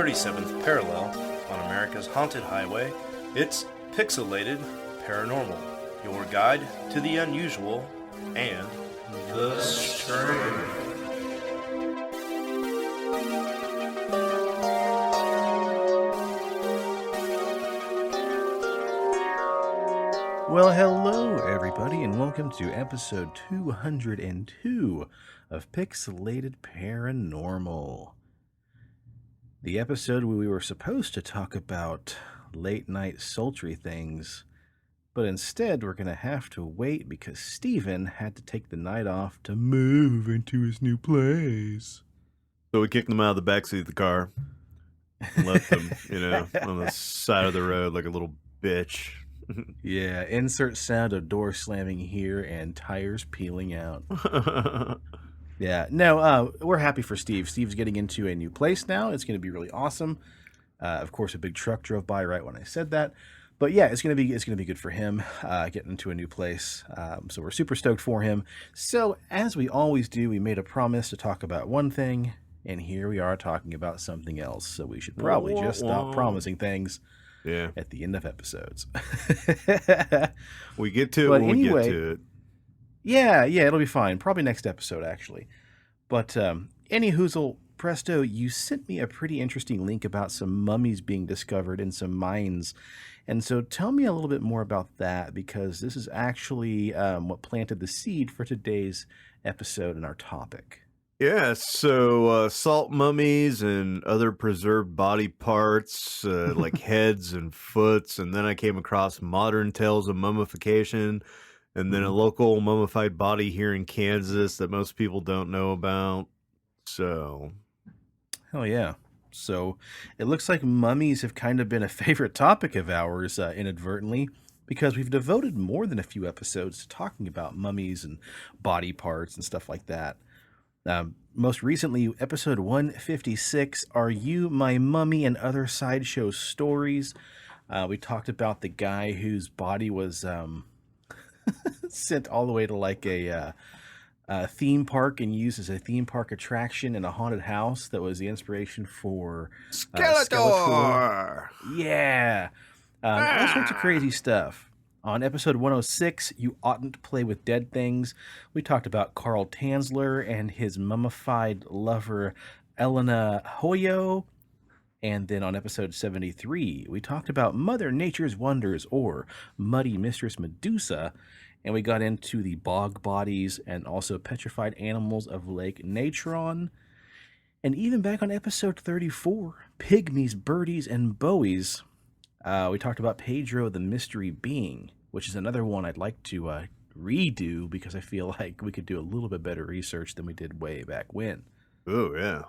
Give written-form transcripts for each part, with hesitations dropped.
37th parallel on America's haunted highway. It's Pixelated Paranormal, your guide to the unusual and the strange. Well, hello everybody, and welcome to episode 202 of Pixelated Paranormal. The episode where we were supposed to talk about late night sultry things, but instead we're going to have to wait because Steven had to take the night off to move into his new place. So we kicked them out of the backseat of the car and left them, on the side of the road like a little bitch. Yeah, insert sound of door slamming here and tires peeling out. Yeah, no, we're happy for Steve. Steve's getting into a new place now. It's going to be really awesome. Of course, a big truck drove by right when I said that. But yeah, it's going to be good for him getting into a new place. So we're super stoked for him. So as we always do, we made a promise to talk about one thing, and here we are talking about something else. So we should probably just stop promising things. Yeah. At the end of episodes. We get to it when we get to it. Yeah, it'll be fine. Probably next episode, actually. But any hoozle, Presto, you sent me a pretty interesting link about some mummies being discovered in some mines. And so tell me a little bit more about that, because this is actually what planted the seed for today's episode and our topic. Yeah, so salt mummies and other preserved body parts like heads and foots, and then I came across modern tales of mummification, and then a local mummified body here in Kansas that most people don't know about. So, hell yeah. So it looks like mummies have kind of been a favorite topic of ours inadvertently, because we've devoted more than a few episodes to talking about mummies and body parts and stuff like that. Most recently, episode 156, Are You My Mummy and Other Sideshow Stories? We talked about the guy whose body was sent all the way to like a theme park and used as a theme park attraction in a haunted house that was the inspiration for Skeletor! Yeah. All sorts of crazy stuff. On episode 106, You Oughtn't Play with Dead Things, we talked about Carl Tanzler and his mummified lover, Elena Hoyo. And then on episode 73, we talked about Mother Nature's Wonders, or Muddy Mistress Medusa. And we got into the bog bodies and also petrified animals of Lake Natron. And even back on episode 34, Pygmies, Birdies, and Bowies, we talked about Pedro the Mystery Being, which is another one I'd like to redo because I feel like we could do a little bit better research than we did way back when. Oh, yeah.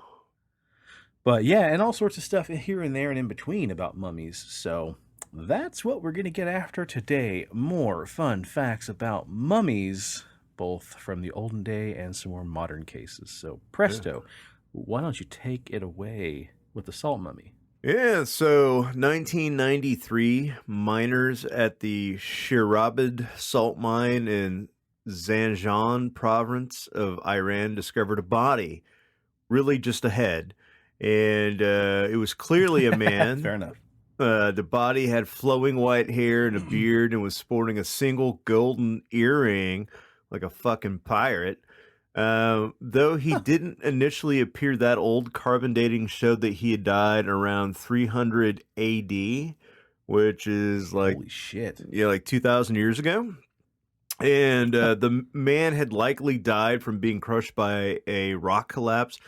But yeah, and all sorts of stuff here and there and in between about mummies. So that's what we're going to get after today. More fun facts about mummies, both from the olden day and some more modern cases. So Presto, why don't you take it away with the salt mummy? Yeah, so 1993, miners at the Shirabad salt mine in Zanjan province of Iran discovered a body, really just a head, and it was clearly a man. Fair enough. The body had flowing white hair and a beard and was sporting a single golden earring like a fucking pirate. Though he didn't initially appear that old, carbon dating showed that he had died around 300 AD, which is like, holy shit. Yeah, like 2,000 years ago. And the man had likely died from being crushed by a rock collapse,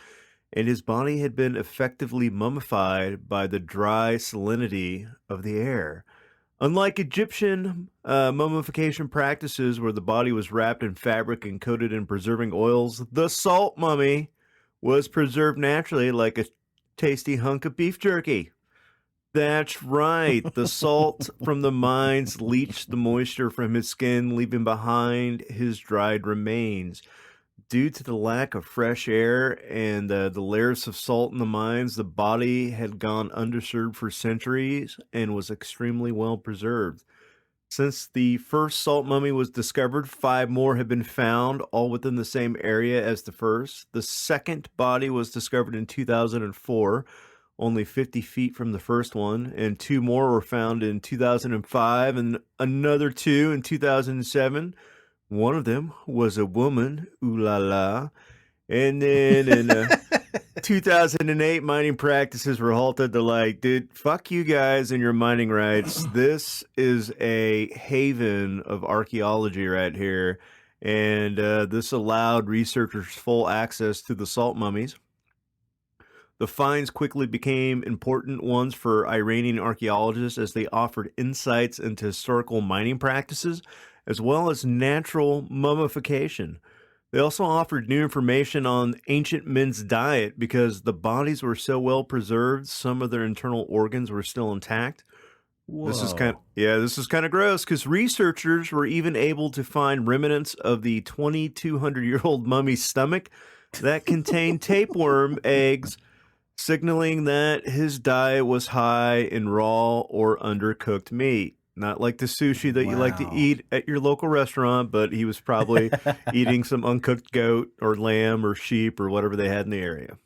and his body had been effectively mummified by the dry salinity of the air. Unlike Egyptian mummification practices where the body was wrapped in fabric and coated in preserving oils, the salt mummy was preserved naturally like a tasty hunk of beef jerky. That's right. The salt from the mines leached the moisture from his skin, leaving behind his dried remains. Due to the lack of fresh air and the layers of salt in the mines, the body had gone underserved for centuries and was extremely well preserved. Since the first salt mummy was discovered, 5 more have been found, all within the same area as the first. The second body was discovered in 2004, only 50 feet from the first one, and 2 more were found in 2005 and another 2 in 2007. One of them was a woman, ooh la la. And then in 2008, mining practices were halted. They're like, dude, fuck you guys and your mining rights. This is a haven of archaeology right here. And this allowed researchers full access to the salt mummies. The finds quickly became important ones for Iranian archaeologists as they offered insights into historical mining practices as well as natural mummification. They also offered new information on ancient men's diet because the bodies were so well preserved, some of their internal organs were still intact. Whoa. This is kind of gross because researchers were even able to find remnants of the 2,200-year-old mummy's stomach that contained tapeworm eggs, signaling that his diet was high in raw or undercooked meat. Not like the sushi that you like to eat at your local restaurant, but he was probably eating some uncooked goat or lamb or sheep or whatever they had in the area.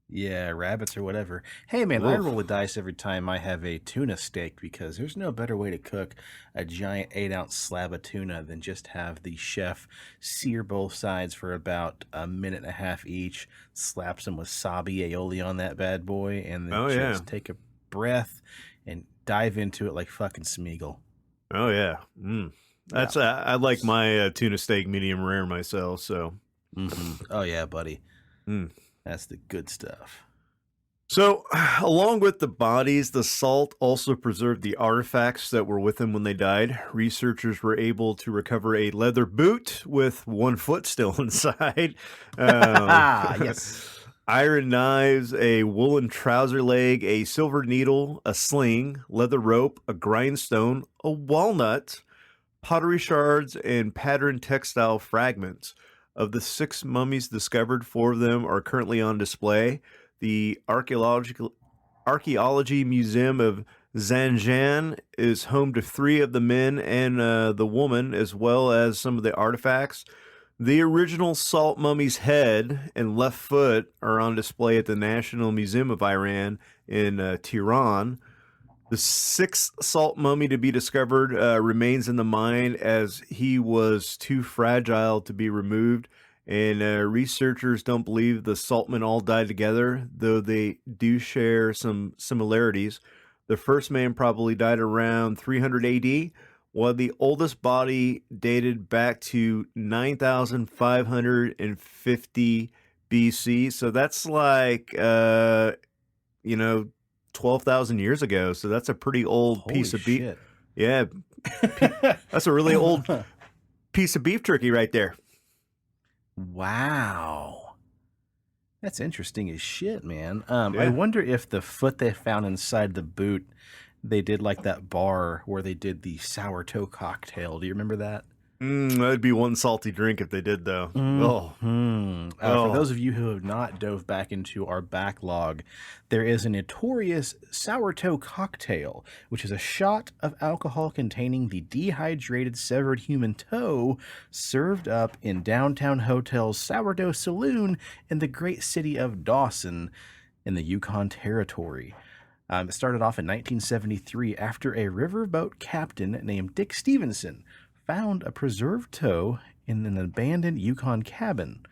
Yeah, rabbits or whatever. Hey, man, I roll the dice every time I have a tuna steak because there's no better way to cook a giant 8-ounce slab of tuna than just have the chef sear both sides for about a minute and a half each, slap some wasabi aioli on that bad boy, and then take a breath and dive into it like fucking Smeagol. Oh, yeah. That's I like my tuna steak medium rare myself, so. Oh, yeah, buddy. That's the good stuff. So, along with the bodies, the salt also preserved the artifacts that were with them when they died. Researchers were able to recover a leather boot with 1 foot still inside. Yes. Iron knives, a woolen trouser leg, a silver needle, a sling, leather rope, a grindstone, a walnut, pottery shards, and patterned textile fragments. Of the 6 mummies discovered, 4 of them are currently on display. The Archaeology Museum of Zanjan is home to 3 of the men and the woman, as well as some of the artifacts. The original salt mummy's head and left foot are on display at the National Museum of Iran in Tehran. The 6th salt mummy to be discovered remains in the mine as he was too fragile to be removed, and researchers don't believe the saltmen all died together, though they do share some similarities. The first man probably died around 300 AD, while the oldest body dated back to 9,550 BC. So that's like, 12,000 years ago. So that's a pretty old piece of beef. Yeah. That's a really old piece of beef jerky right there. Wow. That's interesting as shit, man. I wonder if the foot they found inside the boot, they did like that bar where they did the sourdough cocktail. Do you remember that? That'd be one salty drink if they did, though. For those of you who have not dove back into our backlog, there is a notorious sourdough cocktail, which is a shot of alcohol containing the dehydrated severed human toe served up in Downtown Hotel's Sourdough Saloon in the great city of Dawson in the Yukon Territory. It started off in 1973 after a riverboat captain named Dick Stevenson found a preserved toe in an abandoned Yukon cabin.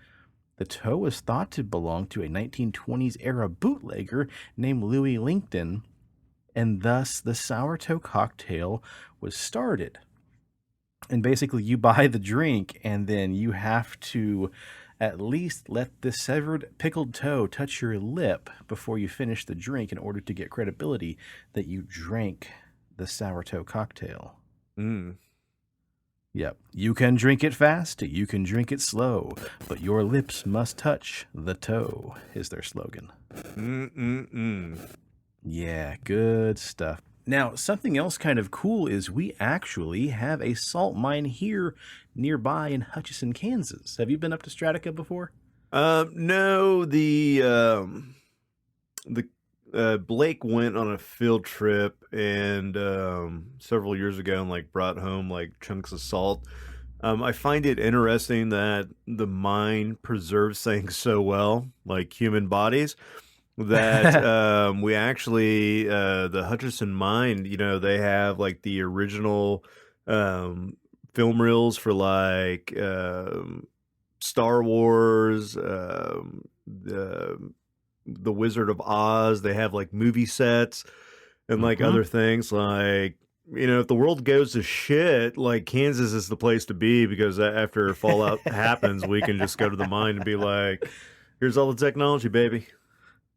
The toe was thought to belong to a 1920s era bootlegger named Louis Lincoln, and thus the sourdough cocktail was started. And basically you buy the drink and then you have to at least let the severed pickled toe touch your lip before you finish the drink in order to get credibility that you drank the sourdough cocktail. Yep. You can drink it fast, you can drink it slow, but your lips must touch the toe is their slogan. Yeah, good stuff. Now, something else kind of cool is we actually have a salt mine here nearby in Hutchinson, Kansas. Have you been up to Stratica before? No, the Blake went on a field trip and several years ago and like brought home like chunks of salt. I find it interesting that the mine preserves things so well, like human bodies. that we actually the Hutcherson Mine, they have like the original film reels for like Star Wars, the Wizard of Oz. They have like movie sets and like other things. Like, if the world goes to shit, like Kansas is the place to be, because after Fallout happens, we can just go to the mine and be like, here's all the technology, baby.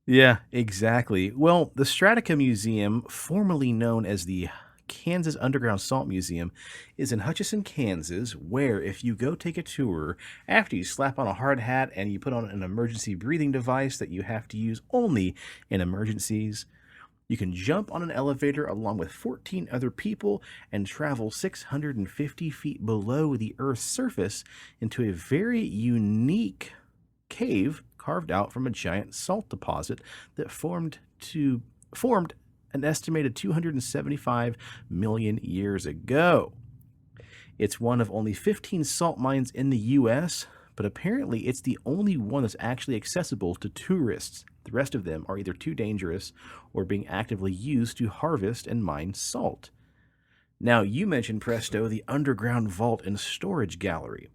Yeah, exactly. Well, the Stratica Museum, formerly known as the Kansas Underground Salt Museum, is in Hutchinson, Kansas, where if you go take a tour, after you slap on a hard hat and you put on an emergency breathing device that you have to use only in emergencies, you can jump on an elevator along with 14 other people and travel 650 feet below the Earth's surface into a very unique cave carved out from a giant salt deposit that formed an estimated 275 million years ago. It's one of only 15 salt mines in the U.S., but apparently it's the only one that's actually accessible to tourists. The rest of them are either too dangerous or being actively used to harvest and mine salt. Now, you mentioned, Presto, the underground vault and storage gallery.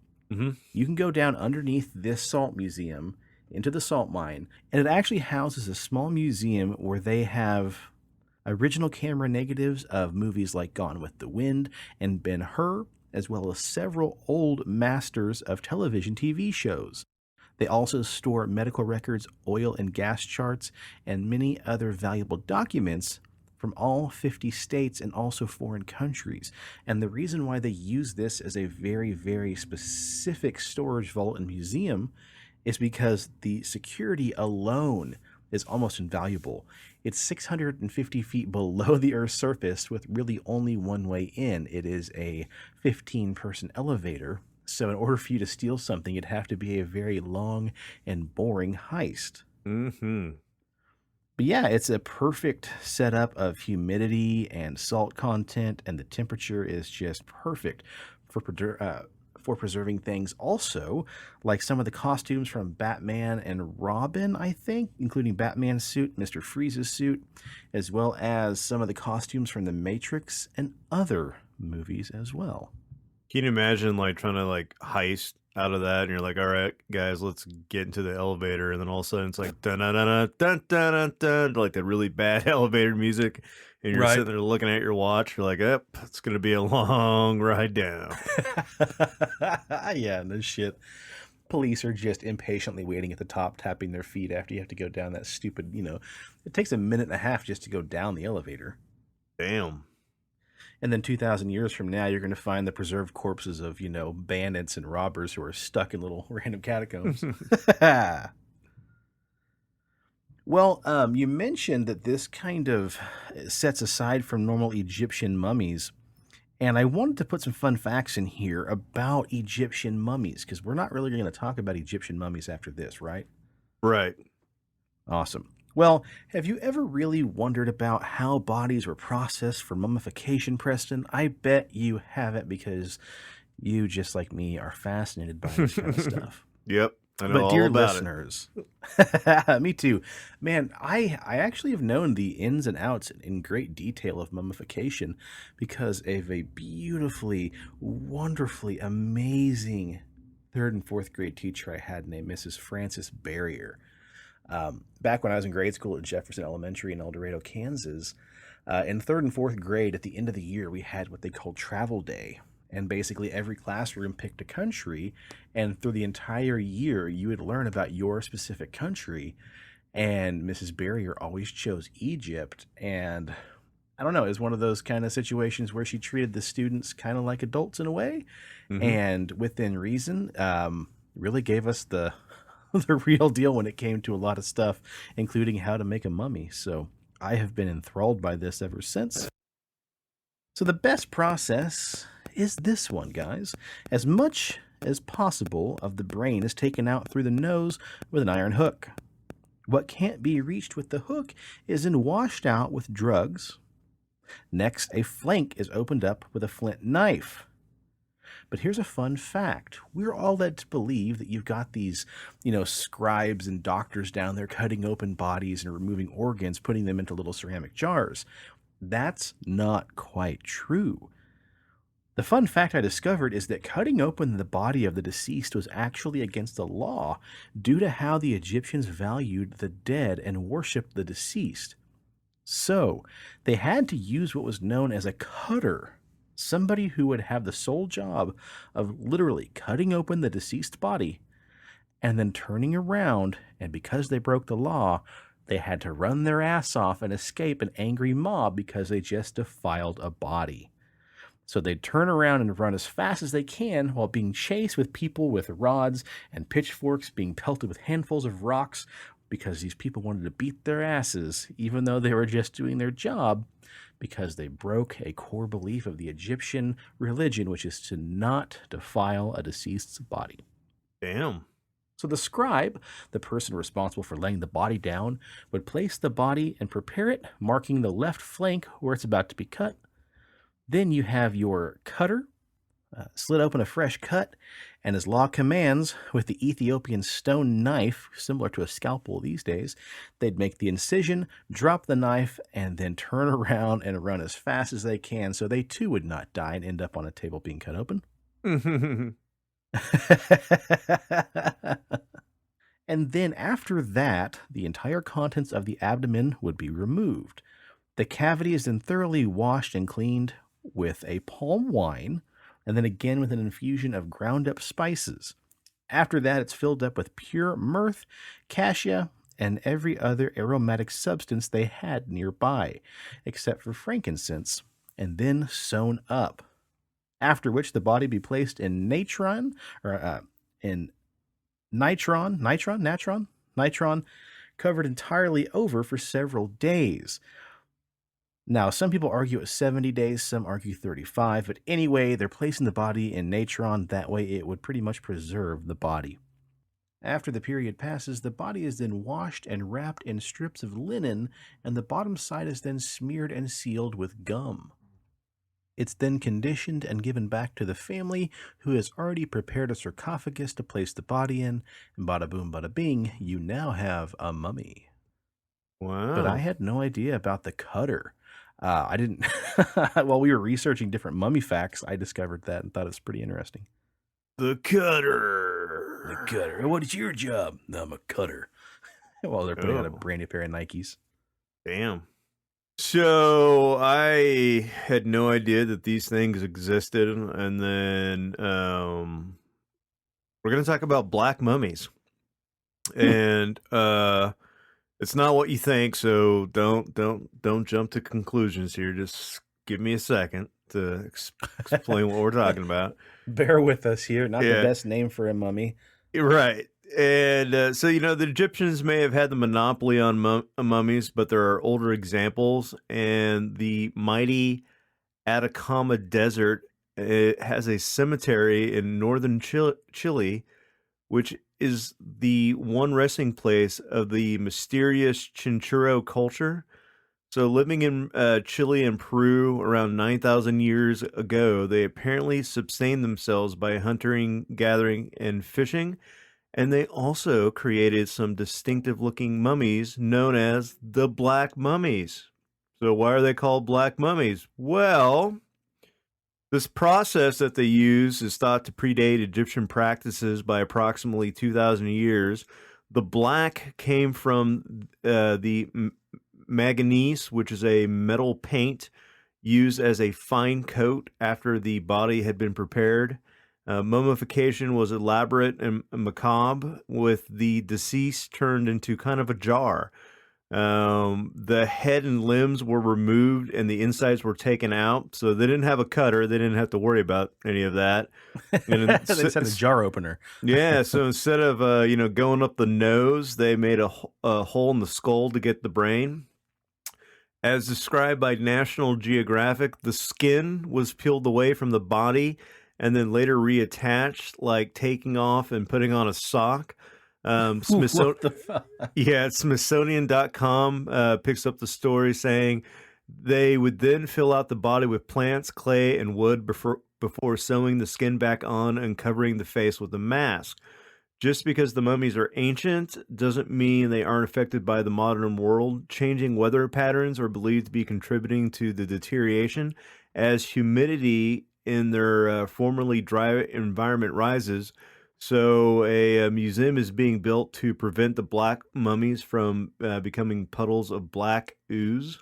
You can go down underneath this salt museum into the salt mine, and it actually houses a small museum where they have original camera negatives of movies like Gone with the Wind and Ben-Hur, as well as several old masters of television TV shows. They also store medical records, oil and gas charts, and many other valuable documents from all 50 states and also foreign countries. And the reason why they use this as a very, very specific storage vault and museum is because the security alone is almost invaluable. It's 650 feet below the Earth's surface with really only one way in. It is a 15-person elevator. So in order for you to steal something, it'd have to be a very long and boring heist. But yeah, it's a perfect setup of humidity and salt content, and the temperature is just perfect for preserving things. Also, like some of the costumes from Batman and Robin, I think, including Batman's suit, Mr. Freeze's suit, as well as some of the costumes from The Matrix and other movies as well. Can you imagine like trying to like heist out of that, and you're like, all right, guys, let's get into the elevator, and then all of a sudden it's like dun dun dun dun dun dun dun, like the really bad elevator music, and you're sitting there looking at your watch, you're like, yep, it's gonna be a long ride down. Yeah, no shit. Police are just impatiently waiting at the top, tapping their feet after you have to go down that stupid, it takes a minute and a half just to go down the elevator. Damn. And then 2,000 years from now, you're going to find the preserved corpses of, bandits and robbers who are stuck in little random catacombs. Well, you mentioned that this kind of sets aside from normal Egyptian mummies. And I wanted to put some fun facts in here about Egyptian mummies, because we're not really going to talk about Egyptian mummies after this, right? Right. Awesome. Well, have you ever really wondered about how bodies were processed for mummification, Preston? I bet you haven't, because you, just like me, are fascinated by this kind of stuff. Yep. I know all about listeners, me too. Man, I actually have known the ins and outs in great detail of mummification because of a beautifully, wonderfully amazing 3rd and 4th grade teacher I had named Mrs. Frances Barrier. Back when I was in grade school at Jefferson Elementary in El Dorado, Kansas, in 3rd and 4th grade, at the end of the year, we had what they called travel day. And basically every classroom picked a country, and through the entire year, you would learn about your specific country. And Mrs. Barrier always chose Egypt. And I don't know, it was one of those kind of situations where she treated the students kind of like adults in a way. And within reason, really gave us the real deal when it came to a lot of stuff, including how to make a mummy. So I have been enthralled by this ever since. So the best process is this one, guys. As much as possible of the brain is taken out through the nose with an iron hook. What can't be reached with the hook is then washed out with drugs. Next, a flank is opened up with a flint knife. But here's a fun fact. We're all led to believe that you've got these, scribes and doctors down there cutting open bodies and removing organs, putting them into little ceramic jars. That's not quite true. The fun fact I discovered is that cutting open the body of the deceased was actually against the law due to how the Egyptians valued the dead and worshipped the deceased. So, they had to use what was known as a cutter, somebody who would have the sole job of literally cutting open the deceased body and then turning around, and because they broke the law, they had to run their ass off and escape an angry mob because they just defiled a body. So they'd turn around and run as fast as they can while being chased with people with rods and pitchforks, being pelted with handfuls of rocks because these people wanted to beat their asses, even though they were just doing their job, because they broke a core belief of the Egyptian religion, which is to not defile a deceased's body. Damn. So the scribe, the person responsible for laying the body down, would place the body and prepare it, marking the left flank where it's about to be cut. Then you have your cutter, slit open a fresh cut, and as law commands, with the Ethiopian stone knife, similar to a scalpel these days, they'd make the incision, drop the knife, and then turn around and run as fast as they can so they too would not die and end up on a table being cut open. And then after that, the entire contents of the abdomen would be removed. The cavity is then thoroughly washed and cleaned with a palm wine, and then again with an infusion of ground up spices. After that, it's filled up with pure myrrh, cassia, and every other aromatic substance they had nearby, except for frankincense, and then sewn up. After which the body be placed in natron, covered entirely over for several days. Now, some people argue it's 70 days, some argue 35, but anyway, they're placing the body in natron. That way it would pretty much preserve the body. After the period passes, the body is then washed and wrapped in strips of linen, and the bottom side is then smeared and sealed with gum. It's then conditioned and given back to the family, who has already prepared a sarcophagus to place the body in, and bada boom, bada bing, you now have a mummy. Wow. But I had no idea about the cutter. I didn't, while we were researching different mummy facts, I discovered that and thought it was pretty interesting. The cutter. The cutter. What is your job? I'm a cutter. While they're putting on a brand new pair of Nikes. Damn. So I had no idea that these things existed, and then we're going to talk about black mummies. And it's not what you think, so don't jump to conclusions here. Just give me a second to explain what we're talking about. Bear with us here. Not the best name for a mummy. Right. And so, the Egyptians may have had the monopoly on mummies, but there are older examples. And the mighty Atacama Desert has a cemetery in northern Chile, which is the one resting place of the mysterious Chinchorro culture. So living in Chile and Peru around 9,000 years ago, they apparently sustained themselves by hunting, gathering, and fishing. And they also created some distinctive-looking mummies known as the Black Mummies. So why are they called Black Mummies? Well, this process that they use is thought to predate Egyptian practices by approximately 2,000 years. The black came from the manganese, which is a metal paint used as a fine coat after the body had been prepared. Mummification was elaborate and macabre, with the deceased turned into kind of a jar. The head and limbs were removed and the insides were taken out, so they didn't have a cutter. They didn't have to worry about any of that. They just had a jar opener. Yeah, so instead of going up the nose, they made a hole in the skull to get the brain. As described by National Geographic, the skin was peeled away from the body and then later reattached, like taking off and putting on a sock. Smithsonian.com picks up the story saying they would then fill out the body with plants, clay, and wood before sewing the skin back on and covering the face with a mask. Just because the mummies are ancient doesn't mean they aren't affected by the modern world. Changing weather patterns are believed to be contributing to the deterioration as humidity in their formerly dry environment rises. So, a museum is being built to prevent the black mummies from becoming puddles of black ooze.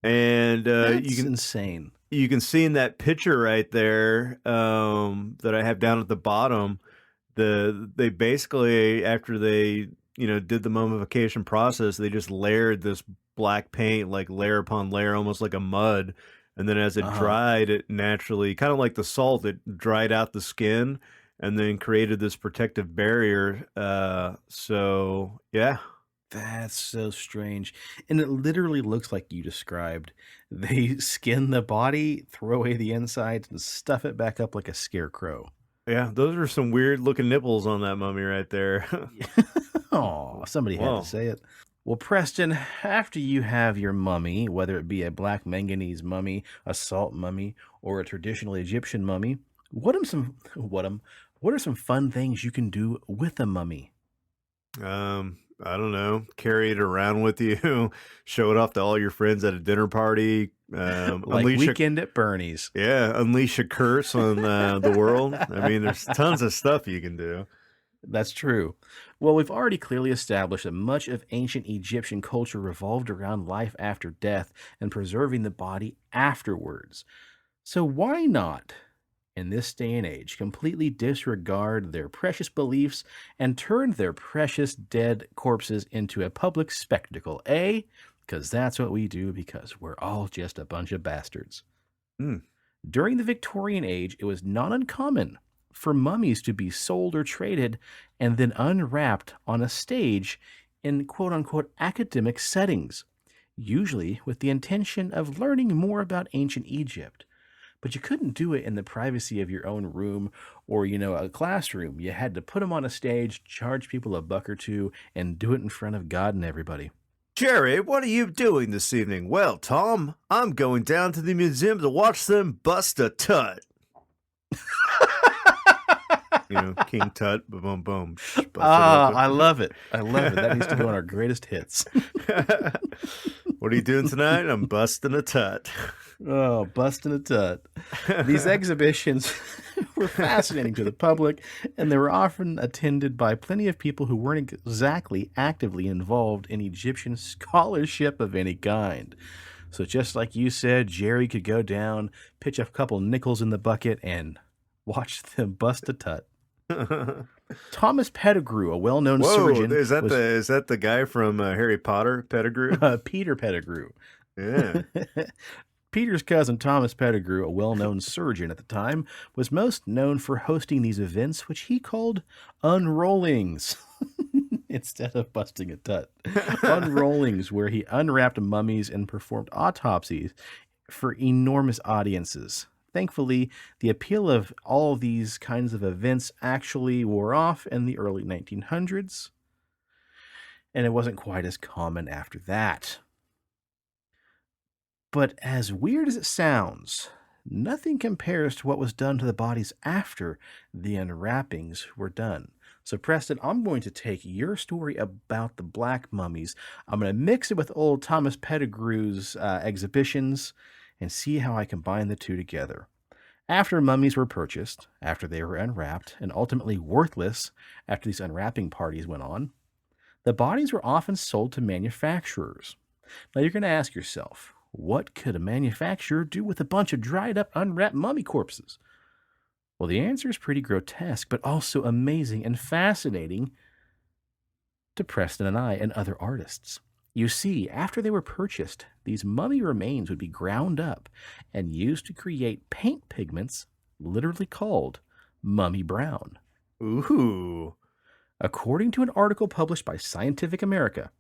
And That's insane. you can see in that picture right there that I have down at the bottom. They basically, after they did the mummification process, they just layered this black paint like layer upon layer, almost like a mud, and then as it dried, it naturally, kind of like the salt, it dried out the skin and then created this protective barrier. So yeah. That's so strange. And it literally looks like you described. They skin the body, throw away the insides, and stuff it back up like a scarecrow. Yeah, those are some weird looking nipples on that mummy right there. Oh, somebody had to say it. Well, Preston, after you have your mummy, whether it be a black manganese mummy, a salt mummy, or a traditional Egyptian mummy, what are some fun things you can do with a mummy? I don't know. Carry it around with you, show it off to all your friends at a dinner party. Like Weekend at Bernie's. Yeah, unleash a curse on the world. I mean, there's tons of stuff you can do. That's true. Well, we've already clearly established that much of ancient Egyptian culture revolved around life after death and preserving the body afterwards. So why not, in this day and age, completely disregard their precious beliefs and turn their precious dead corpses into a public spectacle, eh? Because that's what we do, because we're all just a bunch of bastards. During the Victorian age, it was not uncommon for mummies to be sold or traded and then unwrapped on a stage in quote-unquote academic settings, usually with the intention of learning more about ancient Egypt. But you couldn't do it in the privacy of your own room or, a classroom. You had to put them on a stage, charge people $1 or $2, and do it in front of God and everybody. Jerry, what are you doing this evening? Well, Tom, I'm going down to the museum to watch them bust a tut. King Tut, boom, boom. I love it. I love it. That needs to go on our greatest hits. What are you doing tonight? I'm busting a tut. Oh, busting a tut. These exhibitions were fascinating to the public, and they were often attended by plenty of people who weren't exactly actively involved in Egyptian scholarship of any kind. So just like you said, Jerry could go down, pitch a couple nickels in the bucket, and watch them bust a tut. Thomas Pettigrew, a well-known surgeon. Is that the guy from Harry Potter, Pettigrew? Peter Pettigrew. Yeah. Peter's cousin Thomas Pettigrew, a well-known surgeon at the time, was most known for hosting these events, which he called unrollings, instead of busting a tut. Unrollings, where he unwrapped mummies and performed autopsies for enormous audiences. Thankfully, the appeal of all of these kinds of events actually wore off in the early 1900s, and it wasn't quite as common after that. But as weird as it sounds, nothing compares to what was done to the bodies after the unwrappings were done. So, Preston, I'm going to take your story about the Black Mummies. I'm going to mix it with old Thomas Pettigrew's exhibitions and see how I combine the two together. After mummies were purchased, after they were unwrapped, and ultimately worthless after these unwrapping parties went on, the bodies were often sold to manufacturers. Now, you're going to ask yourself, what could a manufacturer do with a bunch of dried up, unwrapped mummy corpses? Well, the answer is pretty grotesque, but also amazing and fascinating to Preston and I and other artists. You see, after they were purchased, these mummy remains would be ground up and used to create paint pigments literally called mummy brown. Ooh. According to an article published by Scientific America,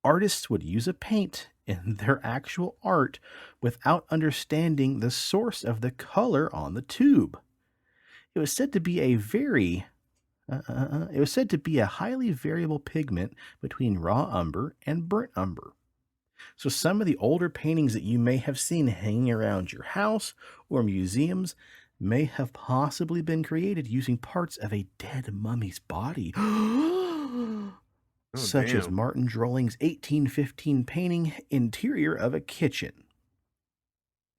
artists would use a paint in their actual art without understanding the source of the color on the tube. It was said to be a highly variable pigment between raw umber and burnt umber. So some of the older paintings that you may have seen hanging around your house or museums may have possibly been created using parts of a dead mummy's body. Oh, Such as damn. Martin Drolling's 1815 painting, Interior of a Kitchen.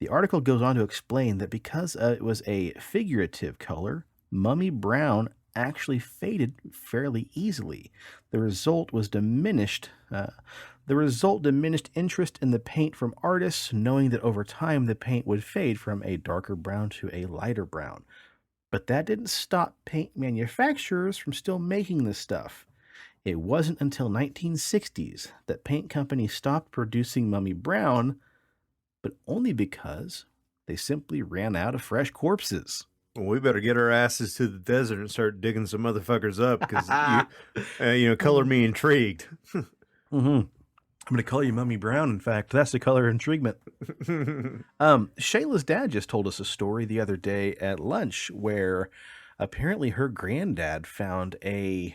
The article goes on to explain that because it was a figurative color, mummy brown actually faded fairly easily. The result diminished interest in the paint from artists, knowing that over time the paint would fade from a darker brown to a lighter brown. But that didn't stop paint manufacturers from still making this stuff. It wasn't until 1960s that paint companies stopped producing mummy brown, but only because they simply ran out of fresh corpses. Well, we better get our asses to the desert and start digging some motherfuckers up because color me intrigued. I'm going to call you Mummy Brown, in fact. That's the color intriguement. Shayla's dad just told us a story the other day at lunch where apparently her granddad found an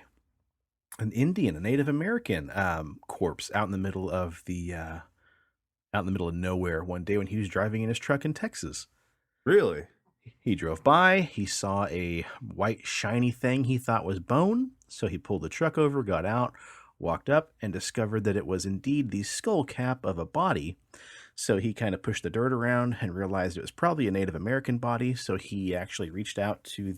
Indian, a Native American corpse out in the middle of nowhere one day when he was driving in his truck in Texas. Really? He drove by, he saw a white shiny thing he thought was bone, so he pulled the truck over, got out, walked up, and discovered that it was indeed the skull cap of a body. So he kind of pushed the dirt around and realized it was probably a Native American body, so he actually reached out to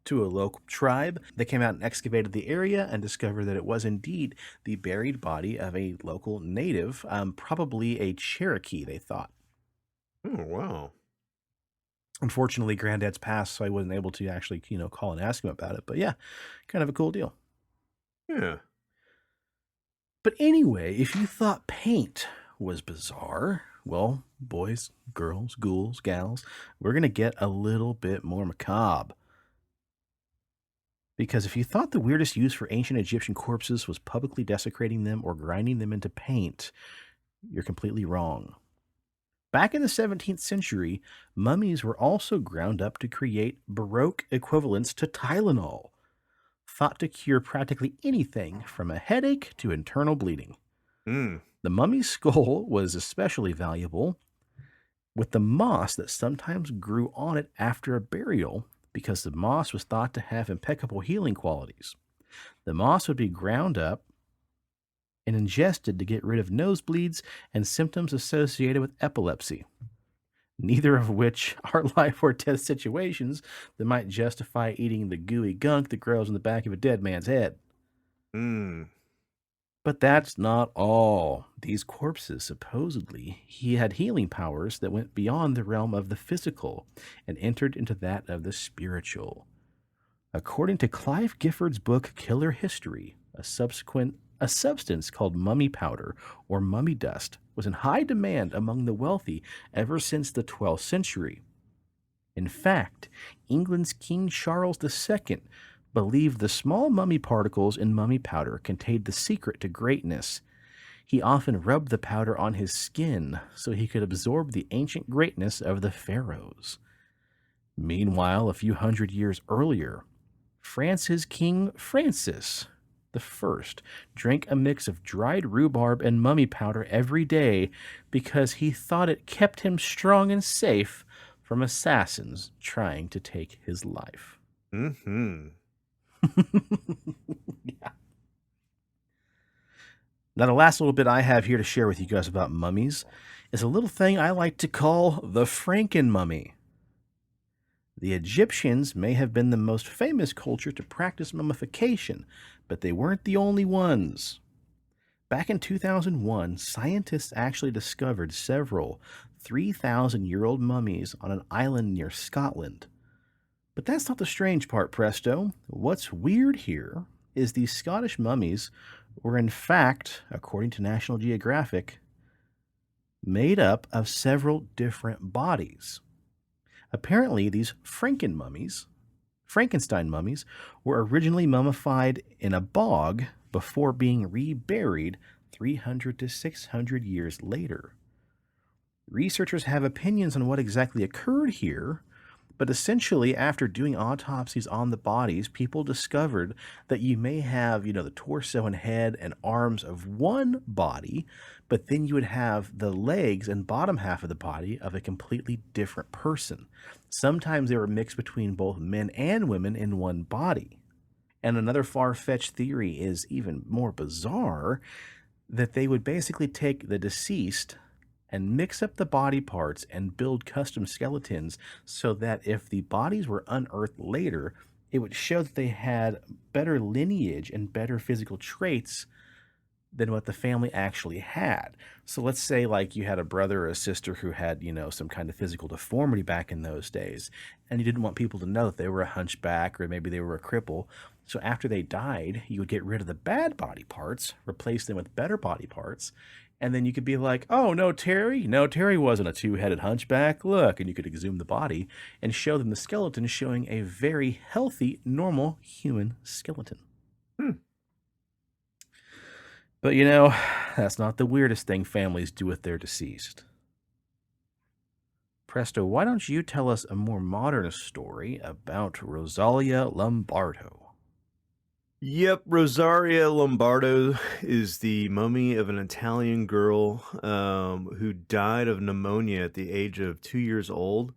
to a local tribe. They came out and excavated the area and discovered that it was indeed the buried body of a local native, probably a Cherokee, they thought. Oh, wow. Unfortunately, Granddad's passed, so I wasn't able to actually, call and ask him about it. But yeah, kind of a cool deal. Yeah. But anyway, if you thought paint was bizarre, well, boys, girls, ghouls, gals, we're going to get a little bit more macabre. Because if you thought the weirdest use for ancient Egyptian corpses was publicly desecrating them or grinding them into paint, you're completely wrong. Back in the 17th century, mummies were also ground up to create Baroque equivalents to Tylenol, thought to cure practically anything from a headache to internal bleeding. Mm. The mummy's skull was especially valuable, with the moss that sometimes grew on it after a burial, because the moss was thought to have impeccable healing qualities. The moss would be ground up and ingested to get rid of nosebleeds and symptoms associated with epilepsy, neither of which are life or death situations that might justify eating the gooey gunk that grows in the back of a dead man's head. Mm. But that's not all. These corpses, supposedly, he had healing powers that went beyond the realm of the physical and entered into that of the spiritual. According to Clive Gifford's book Killer History, a substance called mummy powder or mummy dust was in high demand among the wealthy ever since the 12th century. In fact, England's King Charles II believed the small mummy particles in mummy powder contained the secret to greatness. He often rubbed the powder on his skin so he could absorb the ancient greatness of the pharaohs. Meanwhile, a few hundred years earlier, France's King Francis I drank a mix of dried rhubarb and mummy powder every day because he thought it kept him strong and safe from assassins trying to take his life. Mm-hmm. Yeah. Now, the last little bit I have here to share with you guys about mummies is a little thing I like to call the Franken Mummy. The Egyptians may have been the most famous culture to practice mummification, but they weren't the only ones. Back in 2001, scientists actually discovered several 3,000-year-old mummies on an island near Scotland. But that's not the strange part, Presto. What's weird here is these Scottish mummies were in fact, according to National Geographic, made up of several different bodies. Apparently, these Frankenstein mummies, were originally mummified in a bog before being reburied 300 to 600 years later. Researchers have opinions on what exactly occurred here, But essentially, after doing autopsies on the bodies, people discovered that you may have, the torso and head and arms of one body, but then you would have the legs and bottom half of the body of a completely different person. Sometimes they were mixed between both men and women in one body. And another far-fetched theory is even more bizarre, that they would basically take the deceased and mix up the body parts and build custom skeletons so that if the bodies were unearthed later, it would show that they had better lineage and better physical traits than what the family actually had. So let's say like you had a brother or a sister who had, some kind of physical deformity back in those days, and you didn't want people to know that they were a hunchback or maybe they were a cripple. So after they died, you would get rid of the bad body parts, replace them with better body parts, and then you could be like, oh, no, Terry wasn't a two-headed hunchback, look, and you could exhume the body and show them the skeleton showing a very healthy, normal human skeleton. But that's not the weirdest thing families do with their deceased. Presto, why don't you tell us a more modern story about Rosalia Lombardo? Yep, Rosaria Lombardo is the mummy of an Italian girl who died of pneumonia at the age of 2 years old.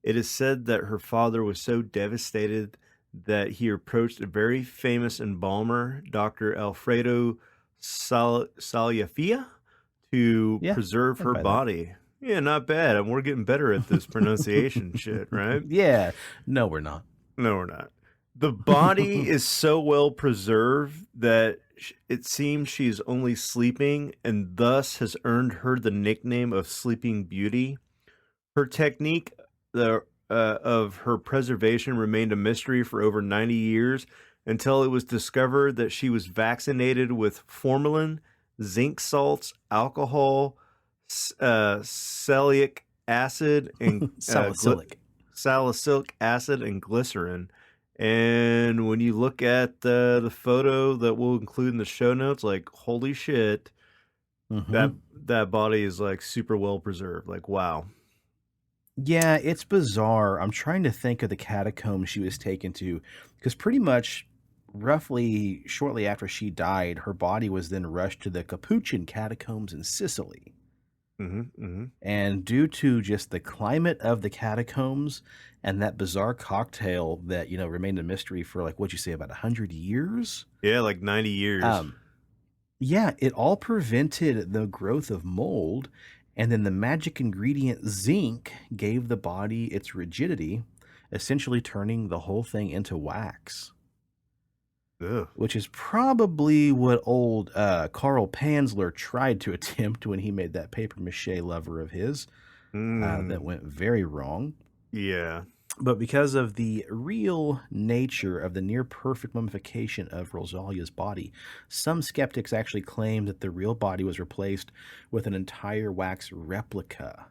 It is said that her father was so devastated that he approached a very famous embalmer, Dr. Alfredo Saliafia, to preserve her body. Yeah, not bad. And we're getting better at this pronunciation shit, right? Yeah. No, we're not. No, we're not. The body is so well preserved that it seems she's only sleeping and thus has earned her the nickname of Sleeping Beauty. Her technique of her preservation remained a mystery for over 90 years until it was discovered that she was vaccinated with formalin, zinc salts, alcohol, salicylic acid, and salicylic acid and glycerin. And when you look at the photo that we'll include in the show notes, like, holy shit, that body is like super well preserved. Like, wow. Yeah, it's bizarre. I'm trying to think of the catacombs she was taken to, because pretty much roughly shortly after she died, her body was then rushed to the Capuchin catacombs in Sicily. And due to just the climate of the catacombs and that bizarre cocktail that, remained a mystery for like, what'd you say, about 100 years? Yeah, like 90 years. Yeah, it all prevented the growth of mold. And then the magic ingredient zinc gave the body its rigidity, essentially turning the whole thing into wax. Ugh. Which is probably what old Karl Panzler tried to attempt when he made that papier-mâché lover of his. That went very wrong. Yeah. But because of the real nature of the near-perfect mummification of Rosalia's body, some skeptics actually claim that the real body was replaced with an entire wax replica.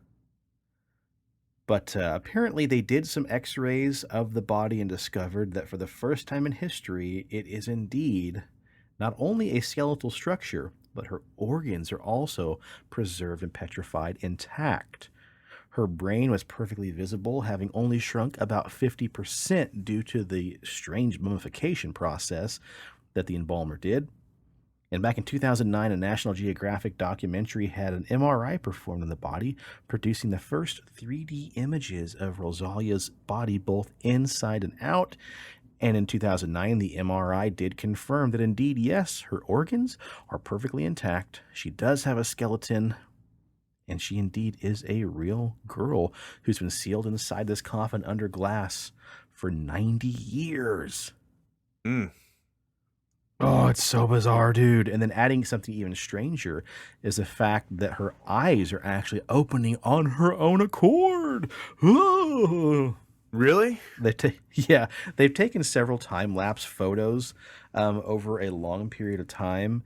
But apparently they did some x-rays of the body and discovered that for the first time in history, it is indeed not only a skeletal structure, but her organs are also preserved and petrified intact. Her brain was perfectly visible, having only shrunk about 50% due to the strange mummification process that the embalmer did. And back in 2009, a National Geographic documentary had an MRI performed on the body, producing the first 3D images of Rosalia's body, both inside and out. And in 2009, the MRI did confirm that indeed, yes, her organs are perfectly intact. She does have a skeleton, and she indeed is a real girl who's been sealed inside this coffin under glass for 90 years. Oh, it's so bizarre, dude. And then adding something even stranger is the fact that her eyes are actually opening on her own accord. Oh. Really? They've taken several time-lapse photos over a long period of time.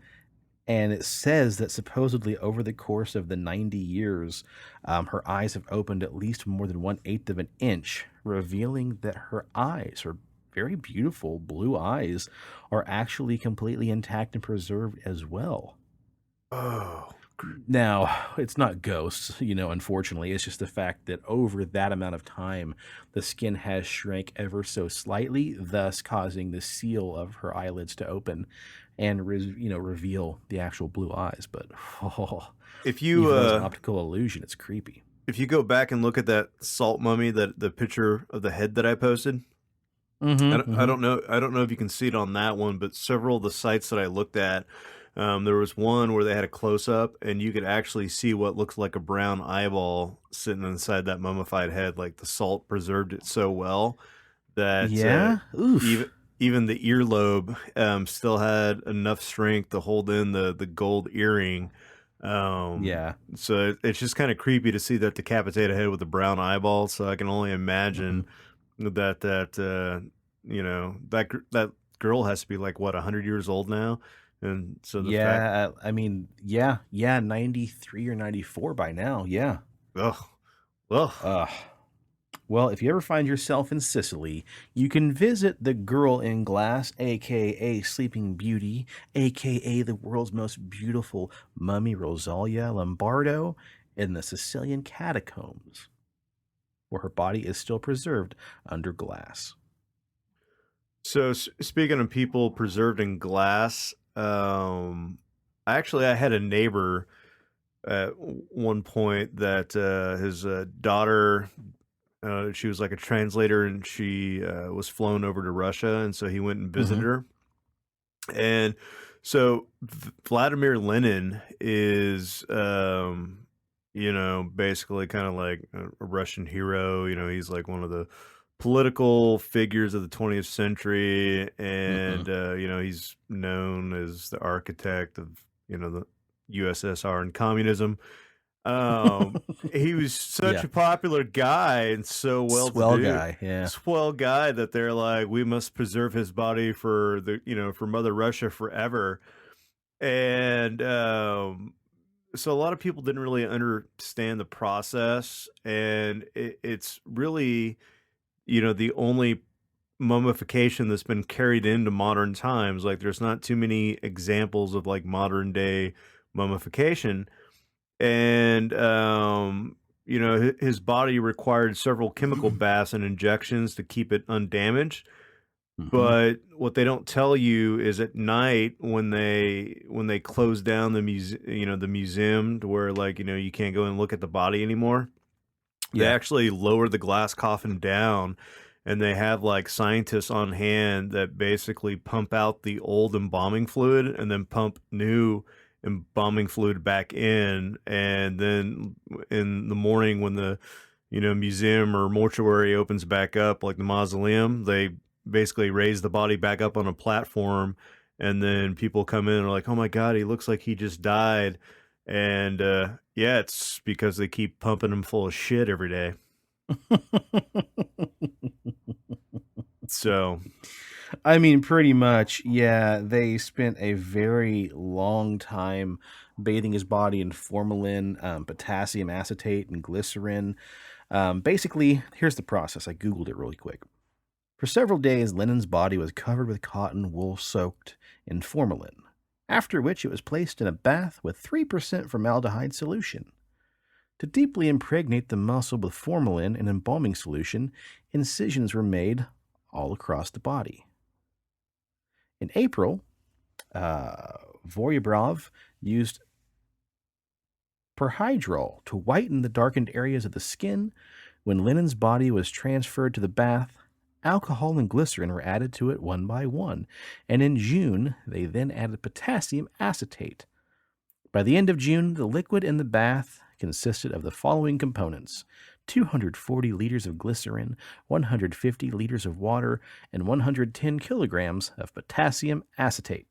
And it says that supposedly over the course of the 90 years, her eyes have opened at least more than 1/8 of an inch, revealing that her eyes, her very beautiful blue eyes, are actually completely intact and preserved as well. Oh. Now, it's not ghosts, unfortunately. It's just the fact that over that amount of time, the skin has shrank ever so slightly, thus causing the seal of her eyelids to open and, reveal the actual blue eyes. But If even you though it's an optical illusion, it's creepy. if you go back and look at that salt mummy, that the picture of the head that I posted, I don't know if you can see it on that one, but several of the sites that I looked at, there was one where they had a close up, and you could actually see what looks like a brown eyeball sitting inside that mummified head. Like the salt preserved it so well that Yeah? Oof. even the earlobe still had enough strength to hold in the gold earring. Yeah. So it's just kind of creepy to see that decapitated head with a brown eyeball. So I can only imagine that that girl has to be like, what, 100 years old now, and so the fact, Yeah, I mean, yeah, 93 or 94 by now, yeah. ugh, ugh. Well, if you ever find yourself in Sicily, you can visit the Girl in Glass, aka Sleeping Beauty, aka the world's most beautiful mummy Rosalia Lombardo, in the Sicilian catacombs, where her body is still preserved under glass. So speaking of people preserved in glass, I had a neighbor at one point that his daughter, she was like a translator, and she was flown over to Russia, and so he went and visited her. And so Vladimir Lenin is, basically kind of like a Russian hero. He's like one of the political figures of the 20th century, and he's known as the architect of the USSR and communism. He was such a popular guy and so well Swell guy, yeah. swell guy that they're like, we must preserve his body for for Mother Russia forever. And so a lot of people didn't really understand the process, and it's really the only mummification that's been carried into modern times. Like, there's not too many examples of like modern day mummification. And his body required several chemical baths and injections to keep it undamaged. But what they don't tell you is at night, when they close down the museum, to where you can't go and look at the body anymore. They actually lower the glass coffin down, and they have like scientists on hand that basically pump out the old embalming fluid and then pump new embalming fluid back in. And then in the morning, when the museum or mortuary opens back up, like the mausoleum, they basically raise the body back up on a platform, and then people come in and are like, oh my god, he looks like he just died. And it's because they keep pumping him full of shit every day. So, I mean, pretty much, yeah. They spent a very long time bathing his body in formalin, potassium acetate, and glycerin. Basically, here's the process. I Googled it really quick. For several days, Lenin's body was covered with cotton wool soaked in formalin, after which it was placed in a bath with 3% formaldehyde solution. To deeply impregnate the muscle with formalin and embalming solution, incisions were made all across the body. In April, Voyebrov used perhydrol to whiten the darkened areas of the skin. When Lenin's body was transferred to the bath, alcohol and glycerin were added to it one by one, and in June, they then added potassium acetate. By the end of June, the liquid in the bath consisted of the following components: 240 liters of glycerin, 150 liters of water, and 110 kilograms of potassium acetate.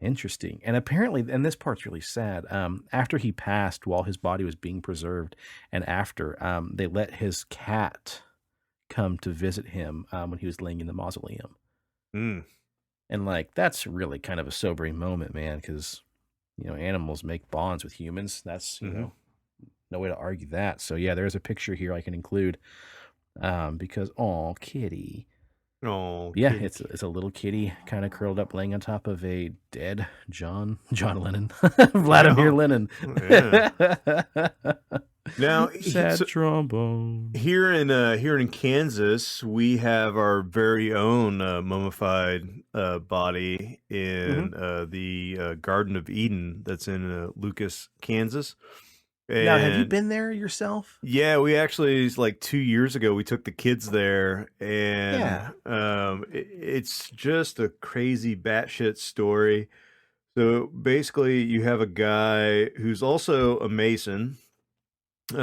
Interesting. And apparently, and this part's really sad, after he passed, while his body was being preserved, and after, they let his cat come to visit him when he was laying in the mausoleum. And that's really kind of a sobering moment, man, because animals make bonds with humans. That's no way to argue that. So yeah, there's a picture here I can include, because kitty. Oh, Yeah, kitty. it's a little kitty kind of curled up, laying on top of a dead John Lennon, Vladimir Oh, Lenin. yeah. Now, Sad trombone. here in Kansas, we have our very own mummified body in the Garden of Eden that's in Lucas, Kansas. Now, have you And been there yourself? yeah, we actually, like 2 years ago, we took the kids there, and Yeah. it's just a crazy batshit story. So basically, you have a guy who's also a Mason. He,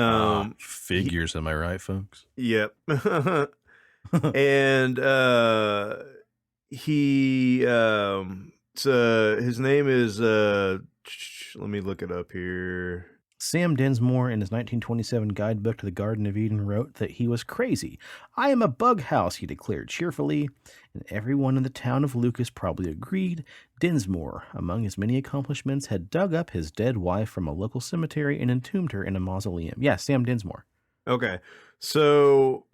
Figures, am I right, folks? yep. And he his name is let me look it up here. Sam Dinsmore, in his 1927 guidebook to the Garden of Eden, wrote that he was crazy. I am a bug house, he declared cheerfully, and everyone in the town of Lucas probably agreed. Dinsmore, among his many accomplishments, had dug up his dead wife from a local cemetery and entombed her in a mausoleum. Yeah, Sam Dinsmore. Okay. So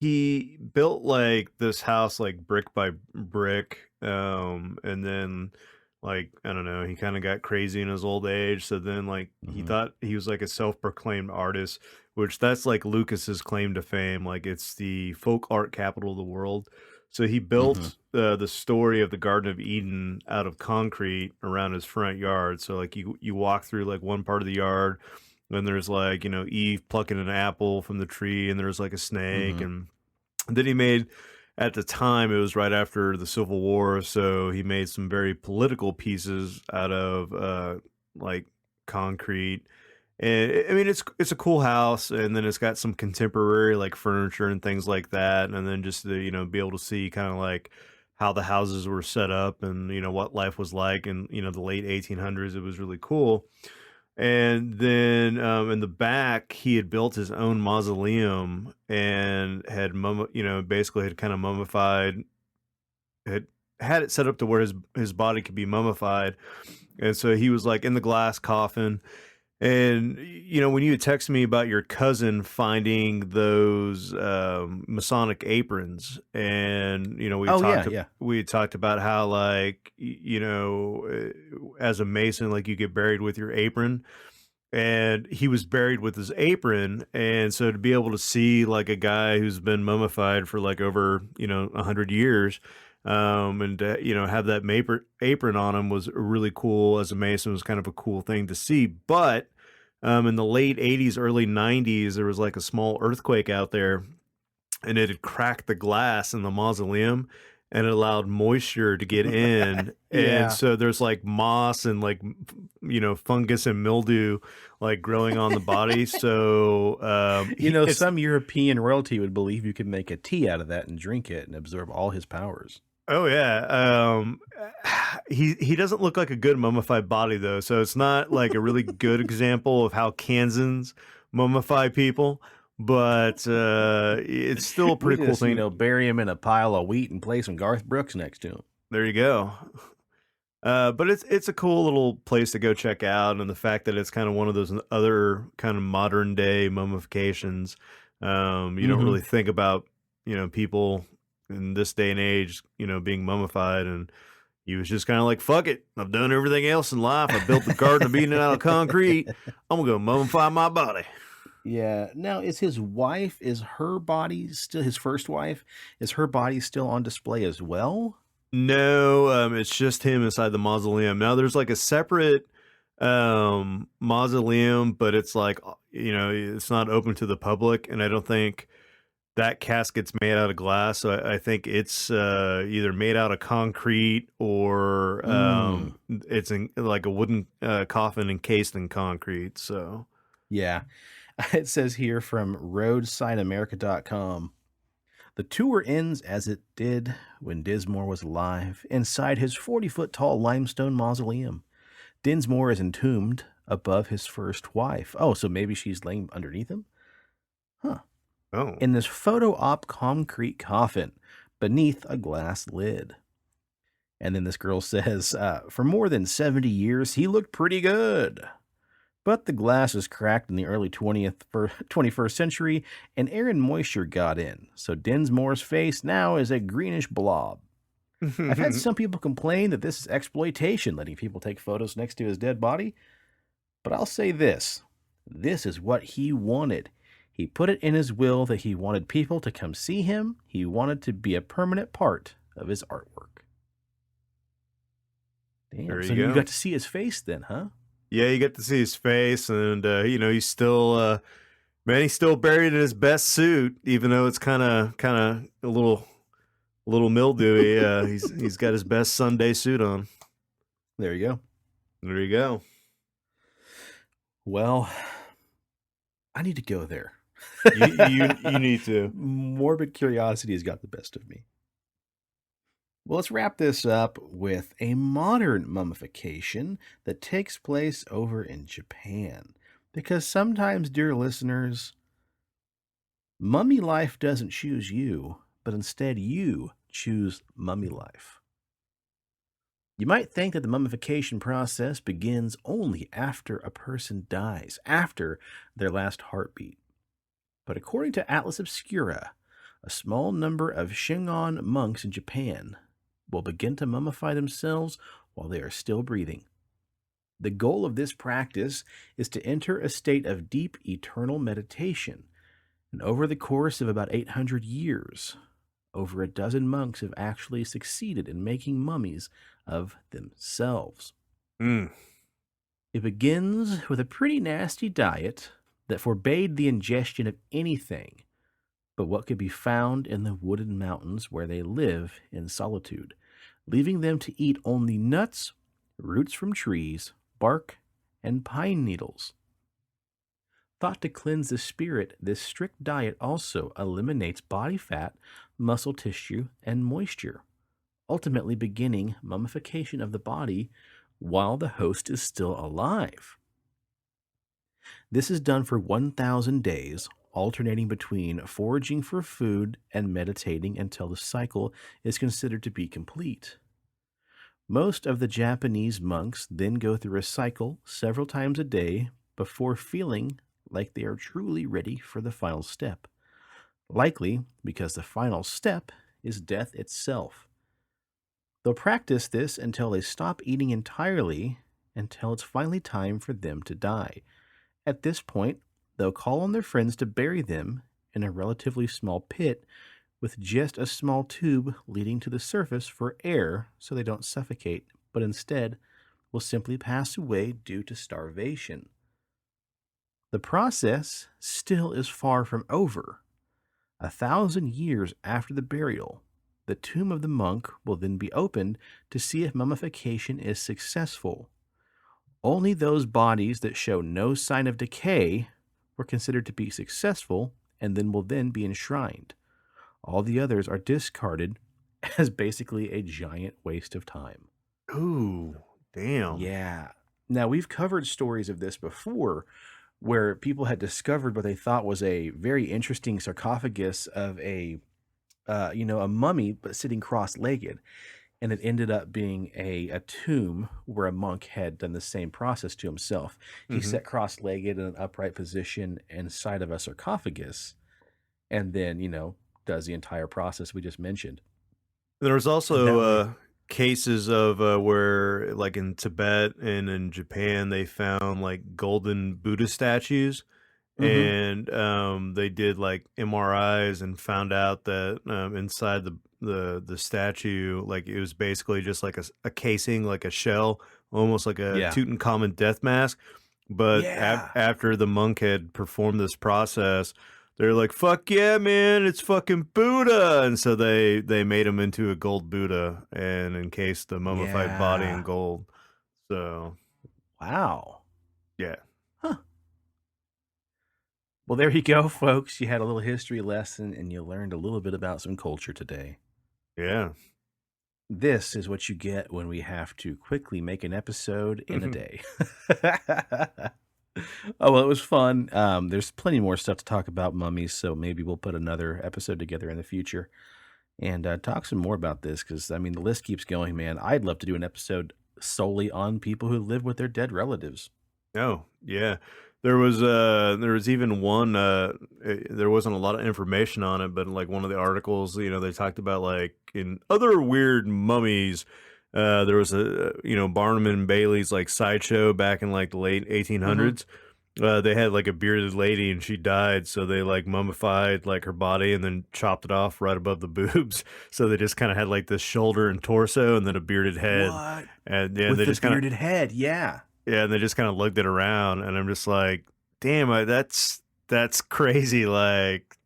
he built like this house like brick by brick, and then like I don't know, he kind of got crazy in his old age, so then like he thought he was like a self-proclaimed artist, which that's like Lucas's claim to fame, like it's the folk art capital of the world. So he built the story of the Garden of Eden out of concrete around his front yard. So like you walk through like one part of the yard, and there's like, you know, Eve plucking an apple from the tree, and there's like a snake. And then he made, at the time, it was right after the Civil War, so he made some very political pieces out of like concrete. And I mean, it's a cool house, and then it's got some contemporary like furniture and things like that, and then just to, you know, be able to see kind of like how the houses were set up and, you know, what life was like in, you know, the late 1800s. It was really cool. And then in the back, he had built his own mausoleum and had basically had kind of mummified, had it set up to where his body could be mummified. And so he was like in the glass coffin. And you know, when you had texted me about your cousin finding those Masonic aprons, and you know, we had talked about how like you know, as a Mason, like you get buried with your apron, and he was buried with his apron, and so to be able to see like a guy who's been mummified for like over 100 years, and you know, have that apron on him was really cool. As a Mason, it was kind of a cool thing to see. But in the late 80s, early 90s, there was like a small earthquake out there, and it had cracked the glass in the mausoleum, and it allowed moisture to get in. And so there's like moss and like, you know, fungus and mildew like growing on the body. So, some European royalty would believe you could make a tea out of that and drink it and absorb all his powers. Oh yeah. He doesn't look like a good mummified body though, so it's not like a really good example of how Kansans mummify people. But it's still a pretty cool thing. You know, bury him in a pile of wheat and play some Garth Brooks next to him. There you go. But it's a cool little place to go check out, and the fact that it's kind of one of those other kind of modern day mummifications. You don't really think about, you know, people in this day and age, you know, being mummified, and he was just kind of like, fuck it, I've done everything else in life. I built the Garden of Eden out of concrete. I'm gonna go mummify my body. Yeah. Now, is his first wife, is her body still on display as well? No, it's just him inside the mausoleum. Now there's like a separate mausoleum, but it's like, you know, it's not open to the public, and I don't think that casket's made out of glass. So I think it's either made out of concrete or it's in like a wooden coffin encased in concrete. So yeah. It says here from roadsideamerica.com, the tour ends as it did when Dinsmore was alive, inside his 40-foot tall limestone mausoleum. Dinsmore is entombed above his first wife. Oh, so maybe she's laying underneath him? Huh. Oh. In this photo op concrete coffin beneath a glass lid. And then this girl says, for more than 70 years, he looked pretty good. But the glass is cracked in the early 21st century, and air and moisture got in, so Dinsmore's face now is a greenish blob. I've had some people complain that this is exploitation, letting people take photos next to his dead body. But I'll say this. This is what he wanted. He put it in his will that he wanted people to come see him. He wanted to be a permanent part of his artwork. Damn, so you got to see his face then, huh? Yeah, you get to see his face, and he's still, he's still buried in his best suit, even though it's kind of a little mildewy. He's got his best Sunday suit on. There you go. There you go. Well, I need to go there. You need to. Morbid curiosity has got the best of me. Well, let's wrap this up with a modern mummification that takes place over in Japan. Because sometimes, dear listeners, mummy life doesn't choose you, but instead you choose mummy life. You might think that the mummification process begins only after a person dies, after their last heartbeat. But according to Atlas Obscura, a small number of Shingon monks in Japan will begin to mummify themselves while they are still breathing. The goal of this practice is to enter a state of deep eternal meditation, and over the course of about 800 years, over a dozen monks have actually succeeded in making mummies of themselves. It begins with a pretty nasty diet that forbade the ingestion of anything but what could be found in the wooded mountains where they live in solitude, leaving them to eat only nuts, roots from trees, bark, and pine needles. Thought to cleanse the spirit, this strict diet also eliminates body fat, muscle tissue, and moisture, ultimately beginning mummification of the body while the host is still alive. This is done for 1,000 days, alternating between foraging for food and meditating until the cycle is considered to be complete. Most of the Japanese monks then go through a cycle several times a day before feeling like they are truly ready for the final step. Likely because the final step is death itself. They'll practice this until they stop eating entirely, until it's finally time for them to die. At this point, they'll call on their friends to bury them in a relatively small pit with just a small tube leading to the surface for air so they don't suffocate, but instead will simply pass away due to starvation. The process still is far from over. 1,000 years after the burial, the tomb of the monk will then be opened to see if mummification is successful. Only those bodies that show no sign of decay were considered to be successful and will then be enshrined. All the others are discarded as basically a giant waste of time. Ooh, damn. Yeah. Now, we've covered stories of this before where people had discovered what they thought was a very interesting sarcophagus of a mummy, but sitting cross-legged. And it ended up being a tomb where a monk had done the same process to himself. He sat cross-legged in an upright position inside of a sarcophagus and then, does the entire process we just mentioned. There was also cases of where, like in Tibet and in Japan, they found like golden Buddha statues. And they did like MRIs and found out that inside the statue, like it was basically just like a casing, like a shell, almost like a Tutankhamun death mask. But after the monk had performed this process, they're like, "Fuck yeah, man, it's fucking Buddha!" And so they made him into a gold Buddha and encased the mummified body in gold. So, wow, yeah. Well, there you go, folks. You had a little history lesson, and you learned a little bit about some culture today. Yeah. This is what you get when we have to quickly make an episode in a day. Oh, well, it was fun. There's plenty more stuff to talk about mummies, so maybe we'll put another episode together in the future and talk some more about this because, the list keeps going, man. I'd love to do an episode solely on people who live with their dead relatives. Oh, yeah. There was even one there wasn't a lot of information on it, but in like one of the articles, they talked about like in other weird mummies, there was a Barnum and Bailey's like sideshow back in like the late Mm-hmm. 1800s. They had like a bearded lady and she died, so they like mummified like her body and then chopped it off right above the boobs. So they just kind of had like this shoulder and torso and then a bearded head. What? And yeah, With they the just kind of bearded head, yeah. yeah, and they just kind of looked it around, and I'm just like, damn, that's crazy. Like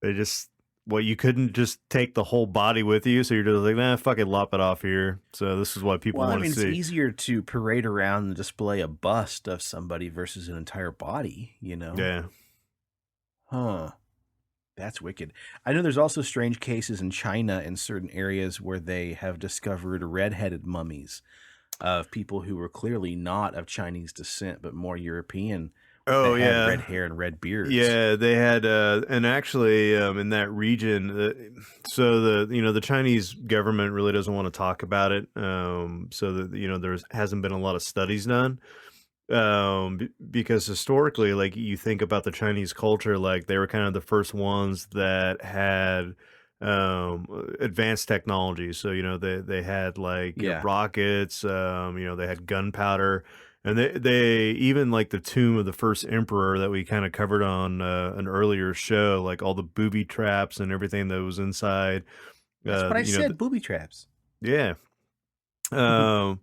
they just you couldn't just take the whole body with you, so you're just like, nah, fucking lop it off here. So this is what people Well, I want to mean, it's see. easier to parade around and display a bust of somebody versus an entire body, you know? Yeah. Huh. That's wicked. I know there's also strange cases in China in certain areas where they have discovered red-headed mummies of people who were clearly not of Chinese descent, but more European, Oh that had red yeah. hair and red beards. Yeah, they had, and actually, in that region, so the Chinese government really doesn't want to talk about it, so that there hasn't been a lot of studies done, because historically, like you think about the Chinese culture, like they were kind of the first ones that had advanced technology. So they had like Yeah. rockets, they had gunpowder. And they even like the tomb of the first emperor that we kind of covered on an earlier show, like all the booby traps and everything that was inside. That's what I You know, said, booby traps. yeah. Um,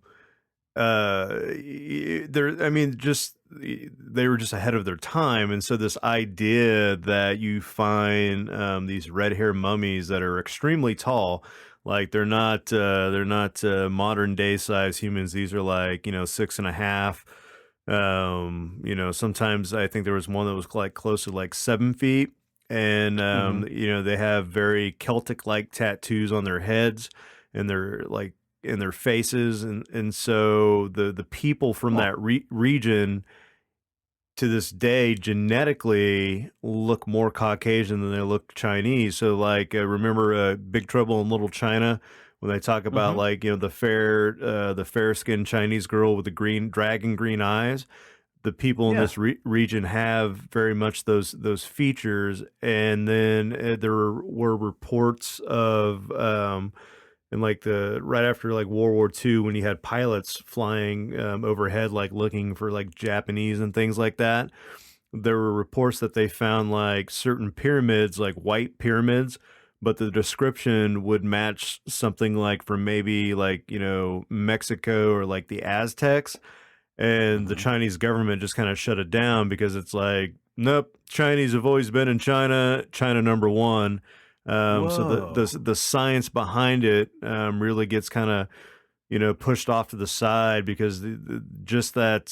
there. I mean, just they were just ahead of their time, and so this idea that you find these red hair mummies that are extremely tall. Like they're not modern day size humans. These are like 6.5. Sometimes I think there was one that was like close to like 7 feet, and Hmm. they have very Celtic like tattoos on their heads, and they're like in their faces, and so the people from Huh. that region to this day genetically look more Caucasian than they look Chinese. So like remember Big Trouble in Little China when they talk about Hmm. like the fair skinned Chinese girl with the green dragon green eyes. The people in Yeah. this region have very much those features, and then there were reports of and like the right after like World War II, when you had pilots flying overhead, like looking for like Japanese and things like that, there were reports that they found like certain pyramids, like white pyramids, but the description would match something like from maybe like Mexico or like the Aztecs, and the Hmm. Chinese government just kind of shut it down because it's like, nope, Chinese have always been in China, China number one. So Whoa. the science behind it really gets kind of pushed off to the side because just that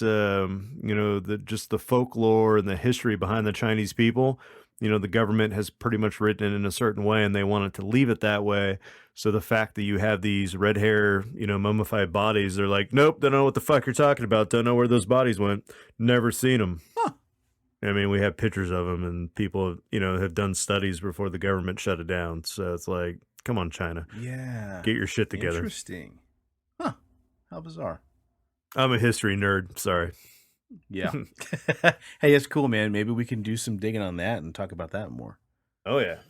just the folklore and the history behind the Chinese people, the government has pretty much written it in a certain way and they want it to leave it that way. So the fact that you have these red hair mummified bodies, they're like, nope, don't know what the fuck you're talking about, don't know where those bodies went, never seen them. Huh. I mean, we have pictures of them, and people have done studies before the government shut it down. So it's like, come on, China, Yeah. get your shit together. Interesting. Huh. How bizarre. I'm a history nerd. Sorry. Yeah. Hey, that's cool, man. Maybe we can do some digging on that and talk about that more. Oh yeah.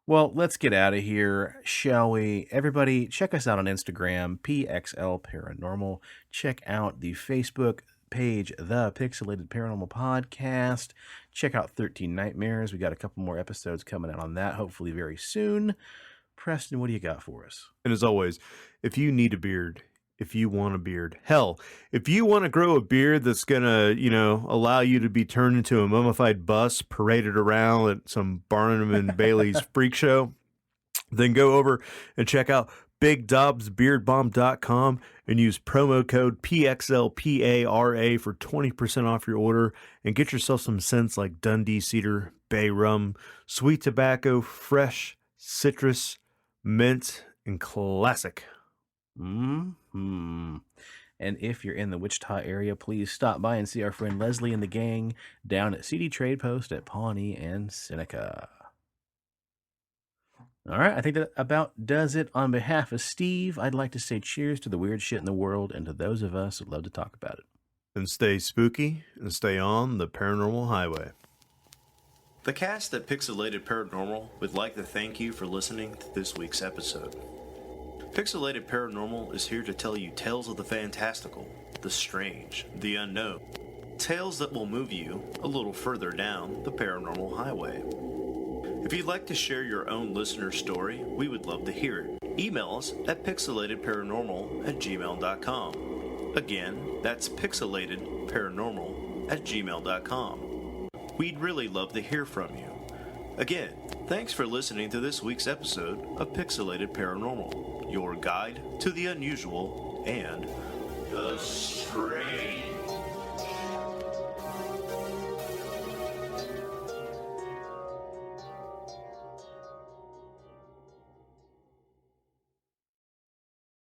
Well, let's get out of here, shall we? Everybody, check us out on Instagram, PXL Paranormal. Check out the Facebook page, The Pixelated Paranormal Podcast. Check out 13 Nightmares. We got a couple more episodes coming out on that, hopefully very soon. Preston, what do you got for us? And as always, if you need a beard, if you want a beard, hell, if you want to grow a beard that's gonna, allow you to be turned into a mummified bust paraded around at some Barnum and Bailey's freak show, then go over and check out BigDobsBeardBomb.com and use promo code PXLPARA for 20% off your order and get yourself some scents like Dundee Cedar, Bay Rum, Sweet Tobacco, Fresh, Citrus, Mint, and Classic. Hmm. And if you're in the Wichita area, please stop by and see our friend Leslie and the gang down at CD Trade Post at Pawnee and Seneca. All right, I think that about does it. On behalf of Steve, I'd like to say cheers to the weird shit in the world and to those of us who love to talk about it. And stay spooky and stay on the paranormal highway. The cast at Pixelated Paranormal would like to thank you for listening to this week's episode. Pixelated Paranormal is here to tell you tales of the fantastical, the strange, the unknown. Tales that will move you a little further down the paranormal highway. If you'd like to share your own listener story, we would love to hear it. Email us at pixelatedparanormal@gmail.com. Again, that's pixelatedparanormal@gmail.com. We'd really love to hear from you. Again, thanks for listening to this week's episode of Pixelated Paranormal, your guide to the unusual and the strange.